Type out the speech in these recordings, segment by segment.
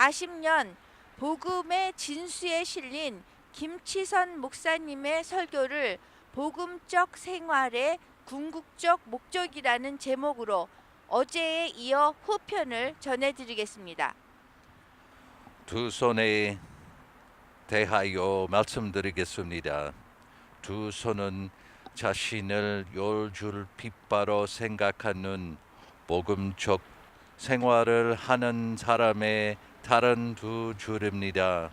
40년 복음의 진수에 실린 김치선 목사님의 설교를 복음적 생활의 궁극적 목적이라는 제목으로 어제에 이어 후편을 전해드리겠습니다. 두 손에 대하여 말씀드리겠습니다. 두 손은 자신을 열줄 빛바로 생각하는 복음적 생활을 하는 사람의 다른 두 줄입니다.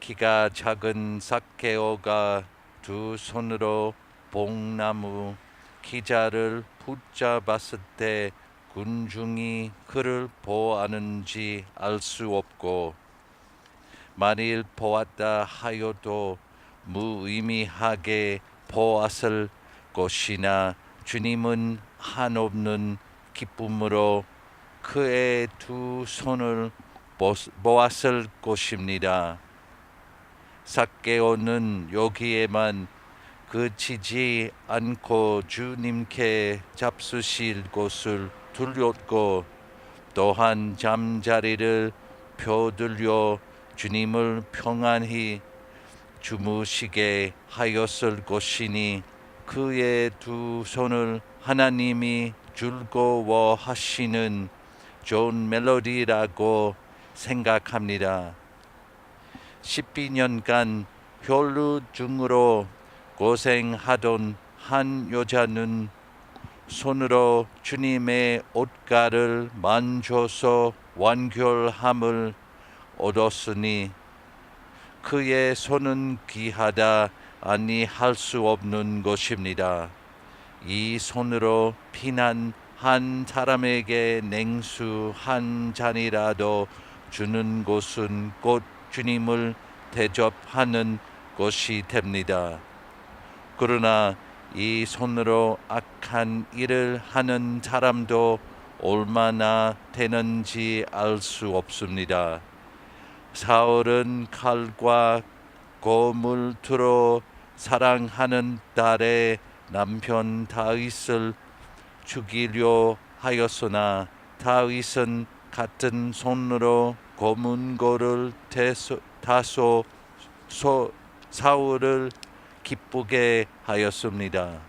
키가 작은 삭개오가 두 손으로 뽕나무 기자를 붙잡았을 때 군중이 그를 보았는지 알 수 없고, 만일 보았다 하여도 무의미하게 보았을 것이나 주님은 한없는 기쁨으로 그의 두 손을 보았을 것입니다. 삭개오는 여기에만 그치지 않고 주님께 잡수실 곳을 들렸고, 또한 잠자리를 펴들려 주님을 평안히 주무시게 하였을 것이니, 그의 두 손을 하나님이 즐거워하시는 좋은 멜로디라고 생각합니다. 12년간 혈루증으로 고생하던 한 여자는 손으로 주님의 옷가를 만져서 완결함을 얻었으니, 그의 손은 귀하다 아니할 수 없는 것입니다. 이 손으로 피난 한 사람에게 냉수 한 잔이라도 주는 것은 곧 주님을 대접하는 것이 됩니다. 그러나 이 손으로 악한 일을 하는 사람도 얼마나 되는지 알 수 없습니다. 사울은 칼과 고물투로 사랑하는 딸의 남편 다윗을 죽이려 하였으나, 다윗은 같은 손으로 고문고를 다소 사울을 기쁘게 하였습니다.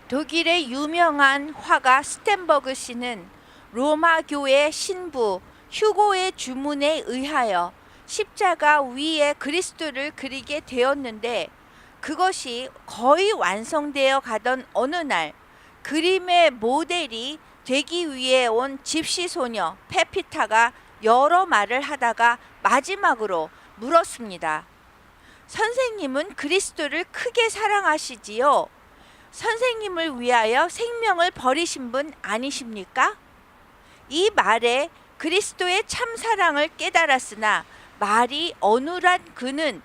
독일의 유명한 화가 스텐버그 씨는 로마 교회 신부 휴고의 주문에 의하여 십자가 위에 그리스도를 그리게 되었는데, 그것이 거의 완성되어 가던 어느 날 그림의 모델이 되기 위해 온 집시 소녀 페피타가 여러 말을 하다가 마지막으로 물었습니다. 선생님은 그리스도를 크게 사랑하시지요? 선생님을 위하여 생명을 버리신 분 아니십니까? 이 말에 그리스도의 참 사랑을 깨달았으나, 말이 어눌한 그는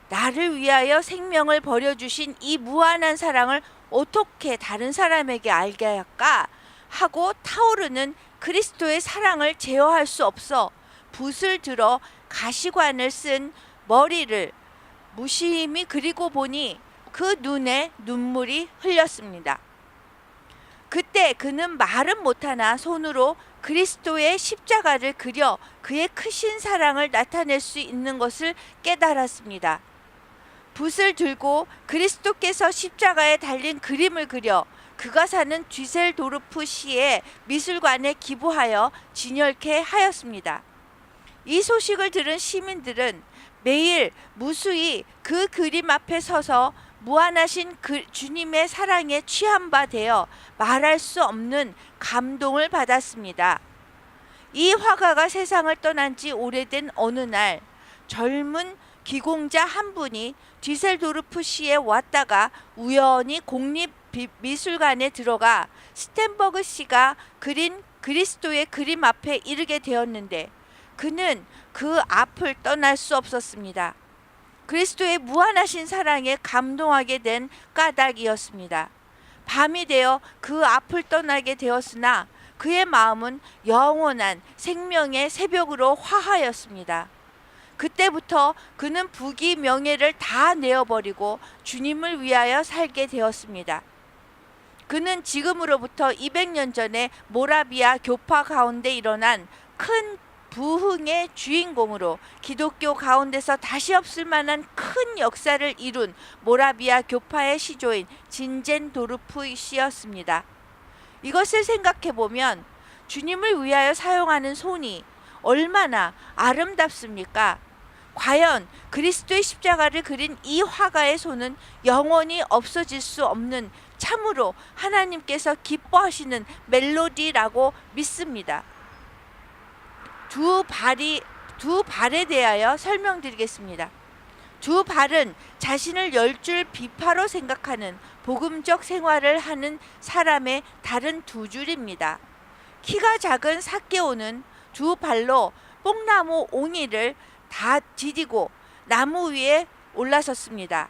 나를 위하여 생명을 버려주신 이 무한한 사랑을 어떻게 다른 사람에게 알게 할까 하고 타오르는 그리스도의 사랑을 제어할 수 없어 붓을 들어 가시관을 쓴 머리를 무심히 그리고 보니 그 눈에 눈물이 흘렸습니다. 그때 그는 말은 못하나 손으로 그리스도의 십자가를 그려 그의 크신 사랑을 나타낼 수 있는 것을 깨달았습니다. 붓을 들고 그리스도께서 십자가에 달린 그림을 그려 그가 사는 뒤셀도르프 시의 미술관에 기부하여 진열케 하였습니다. 이 소식을 들은 시민들은 매일 무수히 그 그림 앞에 서서 무한하신 주님의 사랑에 취한 바 되어 말할 수 없는 감동을 받았습니다. 이 화가가 세상을 떠난 지 오래된 어느 날 젊은 기공자 한 분이 뒤셀도르프 시에 왔다가 우연히 국립미술관에 들어가 스텐버그 씨가 그린 그리스도의 그림 앞에 이르게 되었는데, 그는 그 앞을 떠날 수 없었습니다. 그리스도의 무한하신 사랑에 감동하게 된 까닭이었습니다. 밤이 되어 그 앞을 떠나게 되었으나 그의 마음은 영원한 생명의 새벽으로 화하였습니다. 그때부터 그는 부귀 명예를 다 내어버리고 주님을 위하여 살게 되었습니다. 그는 지금으로부터 200년 전에 모라비아 교파 가운데 일어난 큰 부흥의 주인공으로 기독교 가운데서 다시 없을 만한 큰 역사를 이룬 모라비아 교파의 시조인 진젠도르프 씨였습니다. 이것을 생각해 보면 주님을 위하여 사용하는 손이 얼마나 아름답습니까? 과연 그리스도의 십자가를 그린 이 화가의 손은 영원히 없어질 수 없는 참으로 하나님께서 기뻐하시는 멜로디라고 믿습니다. 두 발에 대하여 설명드리겠습니다. 두 발은 자신을 10줄 비파로 생각하는 복음적 생활을 하는 사람의 다른 두 줄입니다. 키가 작은 삭개오는 두 발로 뽕나무 옹이를 다 디디고 나무 위에 올라섰습니다.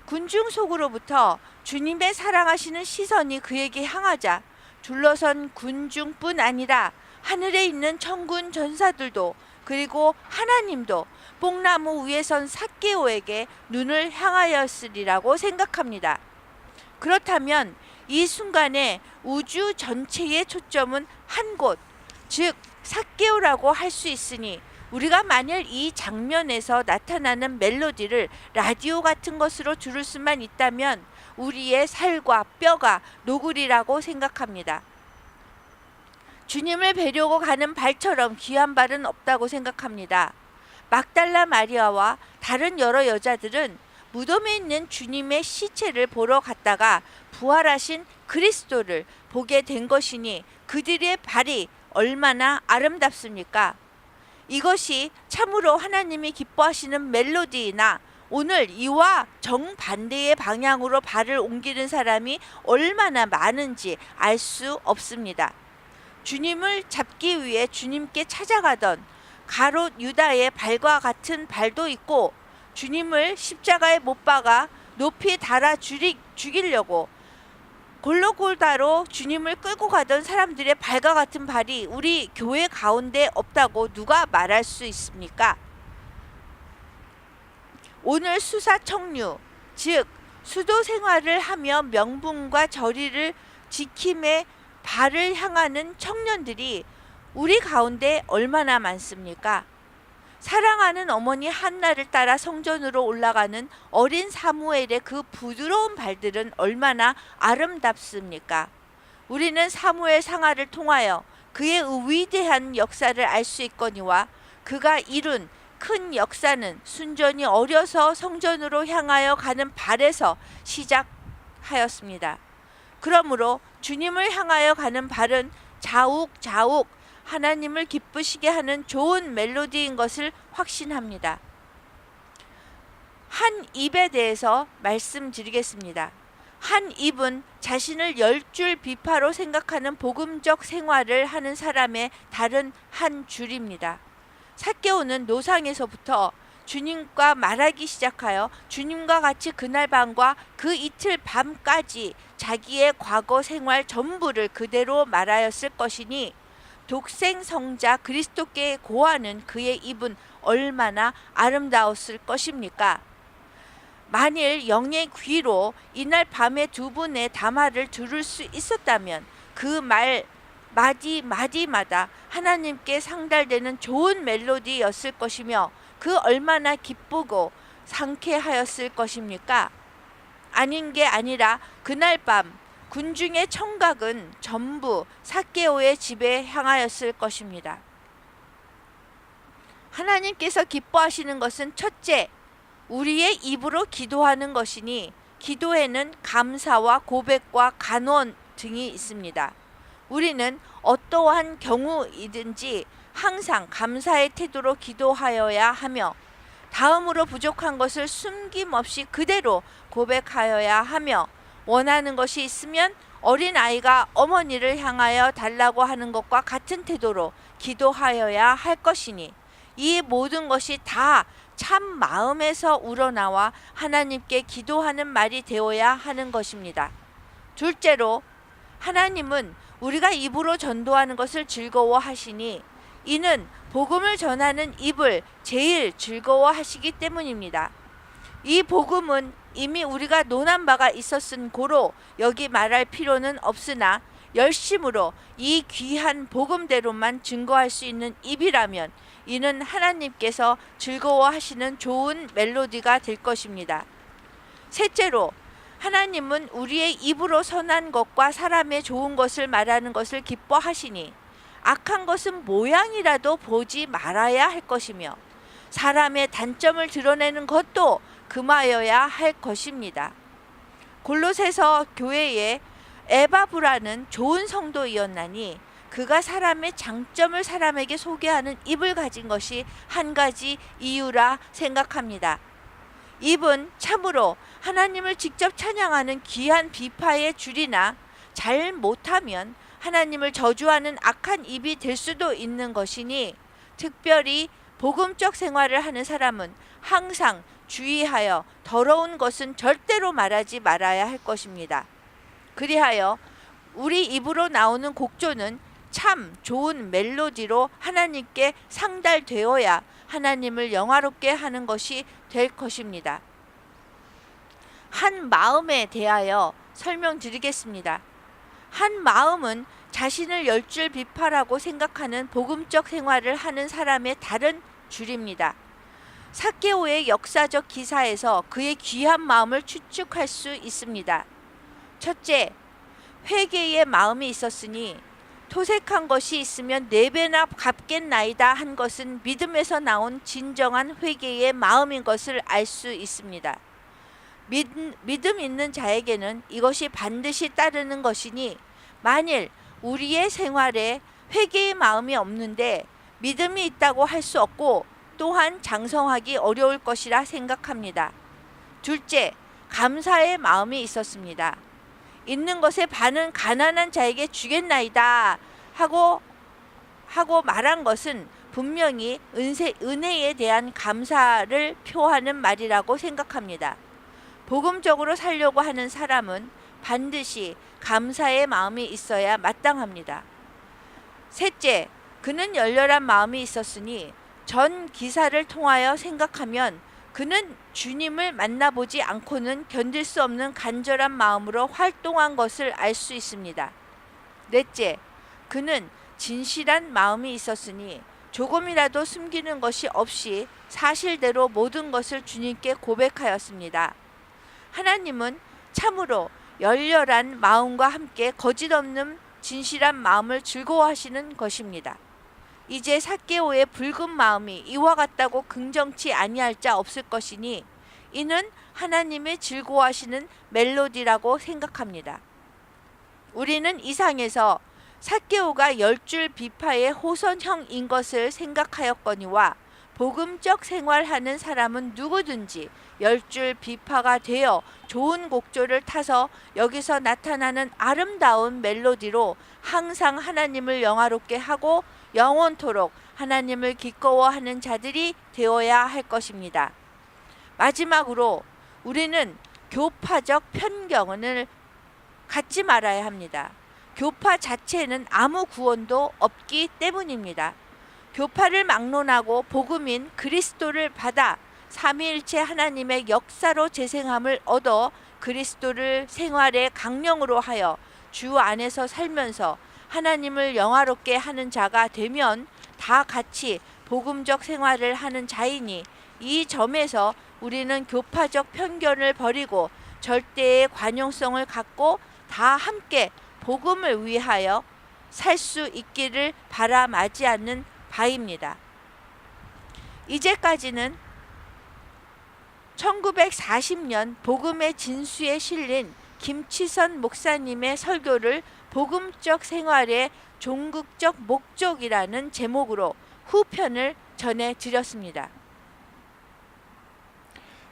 군중 속으로부터 주님의 사랑하시는 시선이 그에게 향하자 둘러선 군중뿐 아니라 하늘에 있는 천군 전사들도 그리고 하나님도 뽕나무 위에 선 삭개오에게 눈을 향하였으리라고 생각합니다. 그렇다면 이 순간에 우주 전체의 초점은 한 곳, 즉 삭개오라고 할 수 있으니 우리가 만일 이 장면에서 나타나는 멜로디를 라디오 같은 것으로 들을 수만 있다면 우리의 살과 뼈가 녹으리라고 생각합니다. 주님을 뵈려고 가는 발처럼 귀한 발은 없다고 생각합니다. 막달라 마리아와 다른 여러 여자들은 무덤에 있는 주님의 시체를 보러 갔다가 부활하신 그리스도를 보게 된 것이니 그들의 발이 얼마나 아름답습니까? 이것이 참으로 하나님이 기뻐하시는 멜로디이나 오늘 이와 정반대의 방향으로 발을 옮기는 사람이 얼마나 많은지 알 수 없습니다. 주님을 잡기 위해 주님께 찾아가던 가롯 유다의 발과 같은 발도 있고 주님을 십자가에 못 박아 높이 달아 죽이려고 골로골다로 주님을 끌고 가던 사람들의 발과 같은 발이 우리 교회 가운데 없다고 누가 말할 수 있습니까? 오늘 수사청류, 즉 수도 생활을 하며 명분과 절의를 지킴에 발을 향하는 청년들이 우리 가운데 얼마나 많습니까? 사랑하는 어머니 한나를 따라 성전으로 올라가는 어린 사무엘의 그 부드러운 발들은 얼마나 아름답습니까? 우리는 사무엘 상하를 통하여 그의 위대한 역사를 알 수 있거니와 그가 이룬 큰 역사는 순전히 어려서 성전으로 향하여 가는 발에서 시작하였습니다. 그러므로 주님을 향하여 가는 발은 자욱자욱 하나님을 기쁘시게 하는 좋은 멜로디인 것을 확신합니다. 한 입에 대해서 말씀드리겠습니다. 한 입은 자신을 10줄 비파로 생각하는 복음적 생활을 하는 사람의 다른 한 줄입니다. 삭개오는 노상에서부터 주님과 말하기 시작하여 주님과 같이 그날 밤과 그 이틀 밤까지 자기의 과거 생활 전부를 그대로 말하였을 것이니 독생 성자 그리스도께 고하는 그의 입은 얼마나 아름다웠을 것입니까? 만일 영의 귀로 이날 밤에 두 분의 담화를 들을 수 있었다면 그 말 마디마디마다 하나님께 상달되는 좋은 멜로디였을 것이며 그 얼마나 기쁘고 상쾌하였을 것입니까? 아닌 게 아니라 그날 밤 군중의 청각은 전부 삭개오의 집에 향하였을 것입니다. 하나님께서 기뻐하시는 것은 첫째, 우리의 입으로 기도하는 것이니 기도에는 감사와 고백과 간원 등이 있습니다. 우리는 어떠한 경우이든지 항상 감사의 태도로 기도하여야 하며 다음으로 부족한 것을 숨김없이 그대로 고백하여야 하며 원하는 것이 있으면 어린아이가 어머니를 향하여 달라고 하는 것과 같은 태도로 기도하여야 할 것이니 이 모든 것이 다 참 마음에서 우러나와 하나님께 기도하는 말이 되어야 하는 것입니다. 둘째로 하나님은 우리가 입으로 전도하는 것을 즐거워하시니 이는 복음을 전하는 입을 제일 즐거워하시기 때문입니다. 이 복음은 이미 우리가 논한 바가 있었은 고로 여기 말할 필요는 없으나 열심으로 이 귀한 복음대로만 증거할 수 있는 입이라면 이는 하나님께서 즐거워하시는 좋은 멜로디가 될 것입니다. 셋째로, 하나님은 우리의 입으로 선한 것과 사람의 좋은 것을 말하는 것을 기뻐하시니 악한 것은 모양이라도 보지 말아야 할 것이며 사람의 단점을 드러내는 것도 금하여야 할 것입니다. 골로새서 교회에 에바브라는 좋은 성도이었나니 그가 사람의 장점을 사람에게 소개하는 입을 가진 것이 한 가지 이유라 생각합니다. 입은 참으로 하나님을 직접 찬양하는 귀한 비파의 줄이나 잘 못하면 하나님을 저주하는 악한 입이 될 수도 있는 것이니 특별히 복음적 생활을 하는 사람은 항상 주의하여 더러운 것은 절대로 말하지 말아야 할 것입니다. 그리하여 우리 입으로 나오는 곡조는 참 좋은 멜로디로 하나님께 상달되어야 하나님을 영화롭게 하는 것이 될 것입니다. 한 마음에 대하여 설명드리겠습니다. 한 마음은 자신을 열줄 비파라고 생각하는 복음적 생활을 하는 사람의 다른 줄입니다. 삭개오의 역사적 기사에서 그의 귀한 마음을 추측할 수 있습니다. 첫째, 회개의 마음이 있었으니 토색한 것이 있으면 4배나 갚겠나이다 한 것은 믿음에서 나온 진정한 회개의 마음인 것을 알 수 있습니다. 믿음 있는 자에게는 이것이 반드시 따르는 것이니 만일 우리의 생활에 회개의 마음이 없는데 믿음이 있다고 할 수 없고 또한 장성하기 어려울 것이라 생각합니다. 둘째, 감사의 마음이 있었습니다. 있는 것의 반은 가난한 자에게 주겠나이다 하고 말한 것은 분명히 은혜에 대한 감사를 표하는 말이라고 생각합니다. 복음적으로 살려고 하는 사람은 반드시 감사의 마음이 있어야 마땅합니다. 셋째, 그는 열렬한 마음이 있었으니 전 기사를 통하여 생각하면 그는 주님을 만나보지 않고는 견딜 수 없는 간절한 마음으로 활동한 것을 알 수 있습니다. 넷째, 그는 진실한 마음이 있었으니 조금이라도 숨기는 것이 없이 사실대로 모든 것을 주님께 고백하였습니다. 하나님은 참으로 열렬한 마음과 함께 거짓 없는 진실한 마음을 즐거워하시는 것입니다. 이제 삭개오의 붉은 마음이 이와 같다고 긍정치 아니할 자 없을 것이니 이는 하나님의 즐거워하시는 멜로디라고 생각합니다. 우리는 이상에서 삭개오가 10줄 비파의 호선형인 것을 생각하였거니와 복음적 생활하는 사람은 누구든지 10줄 비파가 되어 좋은 곡조를 타서 여기서 나타나는 아름다운 멜로디로 항상 하나님을 영화롭게 하고 영원토록 하나님을 기꺼워하는 자들이 되어야 할 것입니다. 마지막으로 우리는 교파적 편견을 갖지 말아야 합니다. 교파 자체는 아무 구원도 없기 때문입니다. 교파를 막론하고 복음인 그리스도를 받아 삼위일체 하나님의 역사로 재생함을 얻어 그리스도를 생활의 강령으로 하여 주 안에서 살면서 하나님을 영화롭게 하는 자가 되면 다 같이 복음적 생활을 하는 자이니 이 점에서 우리는 교파적 편견을 버리고 절대의 관용성을 갖고 다 함께 복음을 위하여 살 수 있기를 바라마지 않는 바입니다. 이제까지는 1940년 복음의 진수에 실린 김치선 목사님의 설교를 복음적 생활의 종극적 목적이라는 제목으로 후편을 전해드렸습니다.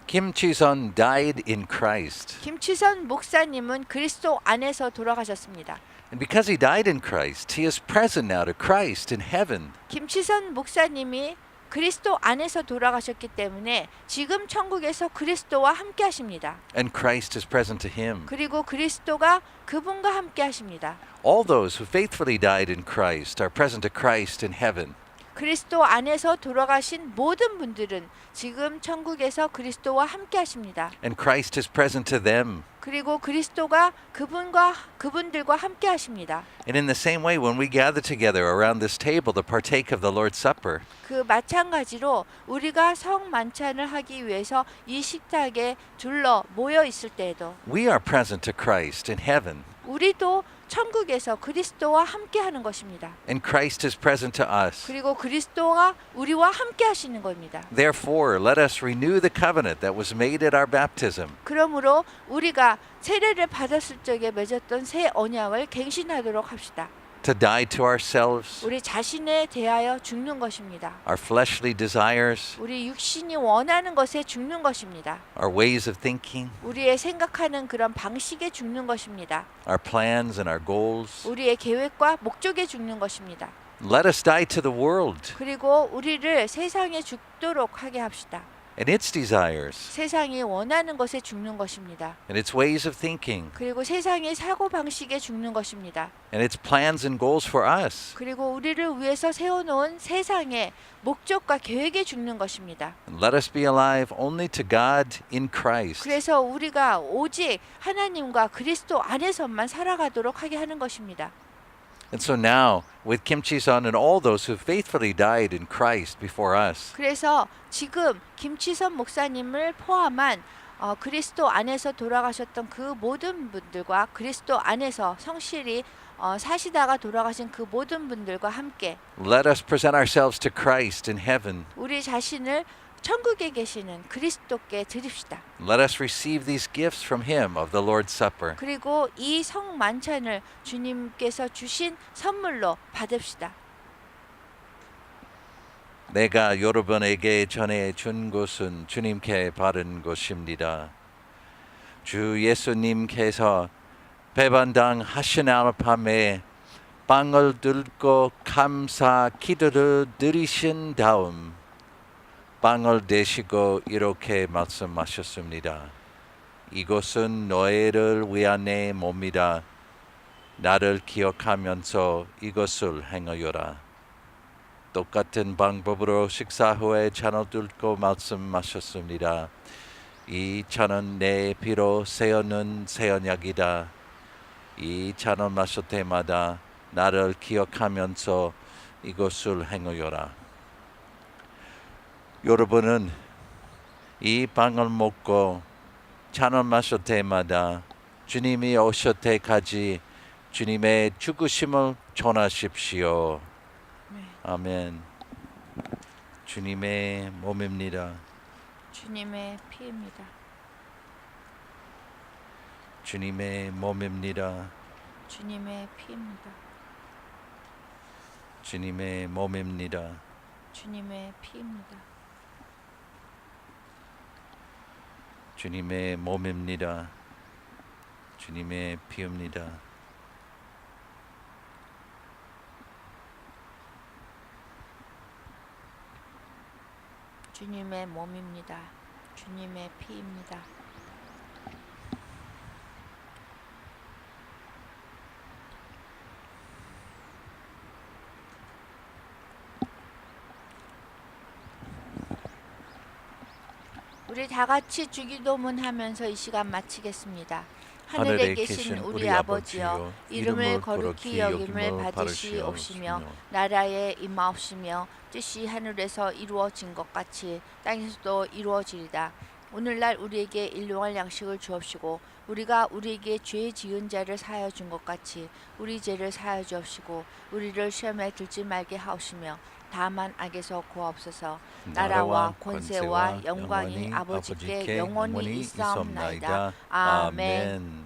Kim Chi-sun died in Christ. 김치선 목사님은 그리스도 안에서 돌아가셨습니다. And because he died in Christ, he is present now to Christ in heaven. 김치선 목사님이 그리스도 안에서 돌아가셨기 때문에 지금 천국에서 그리스도와 함께 하십니다. And Christ is present to him. 그리고 그리스도가 그분과 함께 하십니다. All those who faithfully died in Christ are present to Christ in heaven. 그리스도 안에서 돌아가신 모든 분들은 지금 천국에서 그리스도와 함께 하십니다. And Christ is present to them. 그리고 그리스도가 그분들과 함께 하십니다. And in the same way, when we gather together around this table to partake of the Lord's Supper, 그 마찬가지로 우리가 성만찬을 하기 위해서 이 식탁에 둘러 모여 있을 때에도 we are present to Christ in heaven. 우리도 천국에서 그리스도와 함께 하는 것입니다. And Christ is present to us. 그리고 그리스도가 우리와 함께 하시는 겁니다. Therefore, let us renew the covenant that was made at our baptism. 그러므로 우리가 세례를 받았을 적에 맺었던 새 언약을 갱신하도록 합시다. To die to ourselves, 우리 자신에 대하여 죽는 것입니다. our fleshly desires, 우리 육신이 원하는 것에 죽는 것입니다. our ways of thinking, 우리의 생각하는 그런 방식에 죽는 것입니다. our plans and our goals. 우리의 계획과 목적에 죽는 것입니다. Let us die to the world 그리고 우리를 세상에 죽도록 하게 합시다. and its desires 세상이 원하는 것에 죽는 것입니다. and its ways of thinking 그리고 세상의 사고 방식에 죽는 것입니다. and its plans and goals for us. 그리고 우리를 위해서 세워놓은 세상의 목적과 계획에 죽는 것입니다. And let us be alive only to God in Christ. 그래서 우리가 오직 하나님과 그리스도 안에서만 살아가도록 하게 하는 것입니다. And so now, with Kim Chi-sun and all those who faithfully died in Christ before us, 그래서 지금 김치선 목사님을 포함한 그리스도 안에서 돌아가셨던 그 모든 분들과 그리스도 안에서 성실히 사시다가 돌아가신 그 모든 분들과 함께 let us present ourselves to Christ in heaven. 우리 자신을 천국에 계시는 그리스도께 드립시다. Let us receive these gifts from Him of the Lord's Supper. 그리고 이 성만찬을 주님께서 주신 선물로 받읍시다. 내가 여러분에게 전해 준 것은 주님께 받은 것입니다. 주 예수님께서 배반당 하신 밤에 빵을 들고 감사 기도를 드리신 다음 빵을 대시고 이렇게 말씀하셨습니다. 이것은 너희를 위한 내 몸이다. 나를 기억하면서 이것을 행하여라. 똑같은 방법으로 식사 후에 잔을 들고 말씀하셨습니다. 이 잔은 내 피로 세우는 새 언약이다. 이 잔을 마실 때마다 나를 기억하면서 이것을 행하여라. 여러분은 이 빵을 먹고 잔을 마실 때마다 주님이 오실 때까지 주님의 죽으심을 전하십시오. 아멘. 주님의 몸입니다. 주님의 피입니다. 주님의 몸입니다. 주님의 피입니다. 주님의 몸입니다. 주님의 피입니다. 주님의 몸입니다. 주님의 피입니다. 주님의 몸입니다. 주님의 피입니다. 우리 다 같이 주기도문 하면서 이 시간 마치겠습니다. 하늘에 계신 우리 아버지여, 이름을 거룩히 여김을 받으시옵시며 나라에 임하옵시며 뜻이 하늘에서 이루어진 것 같이 땅에서도 이루어지리다. 오늘날 우리에게 일용할 양식을 주옵시고 우리가 우리에게 죄 지은 자를 사하여 준 것 같이 우리 죄를 사하여 주옵시고 우리를 시험에 들지 말게 하옵시며 다만 악에서 구하옵소서. 나라와 권세와 영광이 아버지께 영원히 있사옵나이다. 아멘.